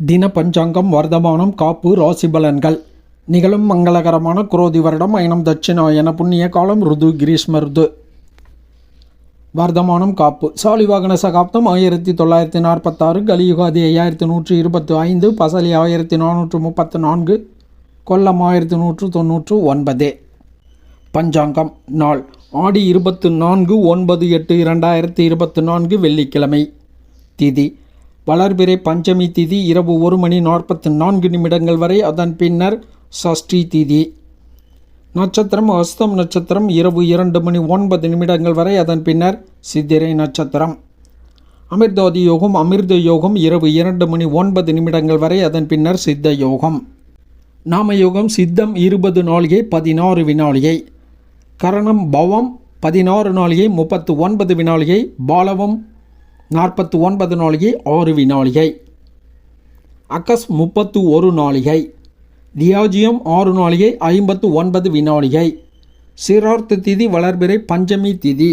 தின பஞ்சாங்கம் வர்த்தமானம் காப்பு ராசி பலன்கள். நிகழும் மங்களகரமான குரோதி வருடம் அயனம் தட்சிணாயன புண்ணிய காலம் ருது கிரீஷ்ம ருது. வர்த்தமானம் காப்பு சாலிவாகன சகாப்தம் 1946, கலியுகாதி 5125, பசலி 1434, கொல்லம் 1199. பஞ்சாங்கம் நாள் ஆடி 24/9/8/2024 வெள்ளிக்கிழமை. திதி வளர்பிறை பஞ்சமி திதி இரவு 1:44 வரை, அதன் பின்னர் சஷ்டி திதி. நட்சத்திரம் அஸ்தம் நட்சத்திரம் இரவு 2:09 வரை, அதன் பின்னர் சித்திரை நட்சத்திரம். அமிர்தாதி யோகம் அமிர்த யோகம் இரவு 2:09 வரை, அதன் பின்னர் சித்த யோகம். நாமயோகம் சித்தம் 20 நாளிகை 16 வினாளிகை, கரணம் பவம் 16 நாளிகை 39 வினாளிகை, பாலவம் 49 நாளிகை 6 வினாளிகை, அக்கஸ் 31 நாளிகை, தியாஜியம் 6 நாளிகை 59 வினாளிகை. சிரார்த்த திதி வளர்பிறை பஞ்சமி திதி.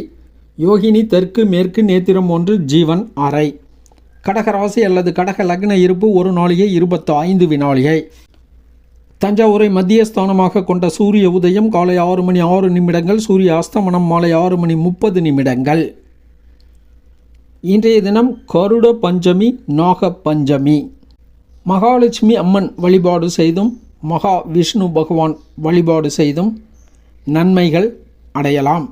யோகினி தெற்கு மேற்கு நேத்திரம் 1 ஜீவன் அறை. கடகராசி அல்லது கடக லக்ன இருப்பு 1 நாளிகை 25 வினாளிகை. தஞ்சாவூரை மத்தியஸ்தானமாக கொண்ட சூரிய உதயம் காலை 6:06, சூரிய அஸ்தமனம் மாலை 6:30. இன்றைய தினம் கருட பஞ்சமி, நாக பஞ்சமி. மகாலட்சுமி அம்மன் வழிபாடு செய்தும் மகா விஷ்ணு பகவான் வழிபாடு செய்தும் நன்மைகள் அடையலாம்.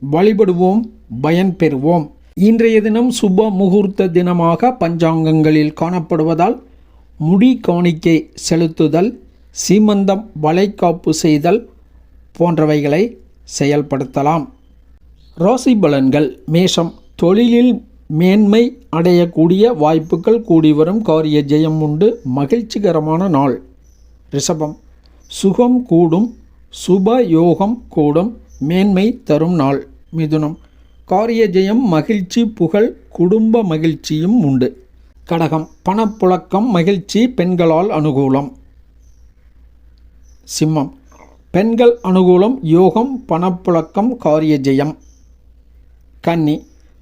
வழிபடுவோம், பயன் பெறுவோம். இன்றைய தினம் சுப முகூர்த்த தினமாக பஞ்சாங்கங்களில் காணப்படுவதால் முடி காணிக்கை செலுத்துதல், சீமந்தம் வளைகாப்பு செய்தல் போன்றவைகளை செயல்படுத்தலாம். ராசி பலன்கள். மேஷம் தொழிலில் மேன்மை அடையக்கூடிய வாய்ப்புகள் கூடி வரும், காரிய ஜெயம் உண்டு, மகிழ்ச்சிகரமான நாள். ரிஷபம் சுகம் கூடும், சுப யோகம் கூடும், மேன்மை தரும் நாள். மிதுனம் காரிய ஜெயம், மகிழ்ச்சி, புகழ், குடும்ப மகிழ்ச்சியும் உண்டு. கடகம் பணப்புழக்கம், மகிழ்ச்சி, பெண்களால் அனுகூலம். சிம்மம் பெண்கள் அனுகூலம், யோகம், பணப்புழக்கம், காரிய ஜெயம். கன்னி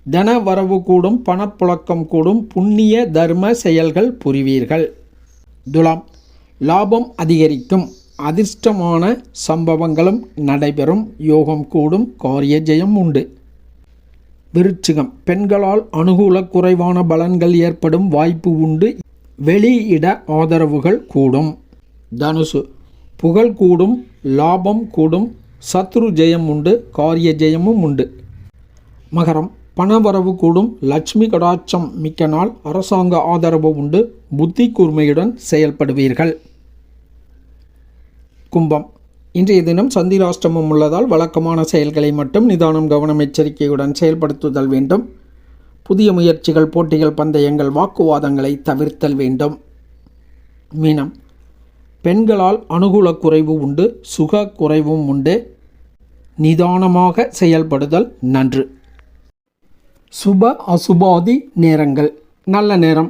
தன வரவு கூடும், பணப்புழக்கம் கூடும், புண்ணிய தர்ம செயல்கள் புரிவீர்கள். துலாம் லாபம் அதிகரிக்கும், அதிர்ஷ்டமான சம்பவங்களும் நடைபெறும், யோகம் கூடும், காரிய ஜெயம் உண்டு. விருச்சிகம் பெண்களால் அனுகூல குறைவான பலன்கள் ஏற்படும் வாய்ப்பு உண்டு, வெளியிட ஆதரவுகள் கூடும். தனுசு புகழ் கூடும், லாபம் கூடும், சத்ரு ஜெயம் உண்டு, காரிய ஜெயமும் உண்டு. மகரம் பணவரவு கூடும், லட்சுமி கடாட்சம் மிக்க நாள், அரசாங்க ஆதரவு உண்டு, புத்தி கூர்மையுடன் செயல்படுவீர்கள். கும்பம் இன்றைய தினம் சந்திராஷ்டமம் உள்ளதால் வழக்கமான செயல்களை மட்டும் நிதானம், கவனம், எச்சரிக்கையுடன் செயல்படுத்துதல் வேண்டும். புதிய முயற்சிகள், போட்டிகள், பந்தயங்கள், வாக்குவாதங்களை தவிர்த்தல் வேண்டும். மீனம் பெண்களால் அனுகூல குறைவு உண்டு, சுக குறைவும் உண்டு, நிதானமாக செயல்படுதல் நன்று. சுப அசுபாதி நேரங்கள். நல்ல நேரம்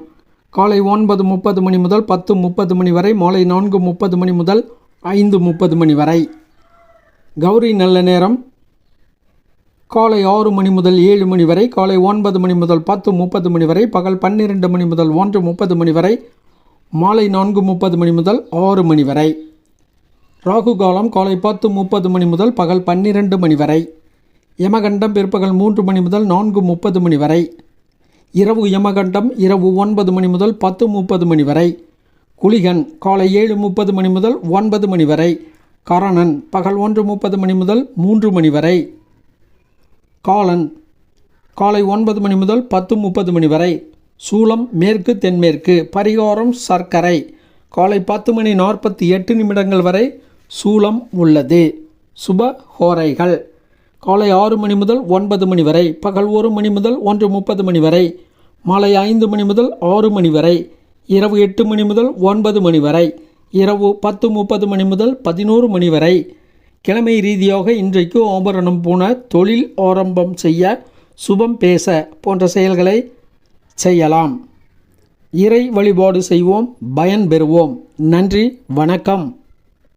காலை 9:30 முதல் 10:30 வரை, மாலை 4:30 முதல் 5:30 வரை. கௌரி நல்ல நேரம் காலை 6 முதல் 7 வரை, காலை 9 முதல் 10:30 வரை, பகல் 12 முதல் 1:30 வரை, மாலை 4:30 முதல் 6 வரை. ராகு காலம் காலை 10:30 முதல் பகல் 12 வரை. யமகண்டம் பிற்பகல் 3 முதல் 4:30 வரை. இரவு யமகண்டம் இரவு 9 முதல் 10:30 வரை. குளிகன் காலை 7:30 முதல் 9 வரை. கரணன் பகல் 1:30 முதல் 3 வரை. காலன் காலை 9 முதல் 10:30 வரை. சூலம் மேற்கு தென்மேற்கு. பரிகாரம் சர்க்கரை. காலை 10:48 வரை சூலம் உள்ளது. சுப ஹோரைகள் காலை 6 முதல் 9 வரை, பகல் 1 முதல் 1:30 வரை, மாலை 5 முதல் 6 வரை, இரவு 8 முதல் 9 வரை, இரவு 10:30 முதல் 11 வரை. கிழமை ரீதியாக இன்றைக்கு ஆபரணம் பூண, தொழில் ஆரம்பம் செய்ய, சுபம் பேச போன்ற செயல்களை செய்யலாம். இறை வழிபாடு செய்வோம், பயன் பெறுவோம். நன்றி, வணக்கம்.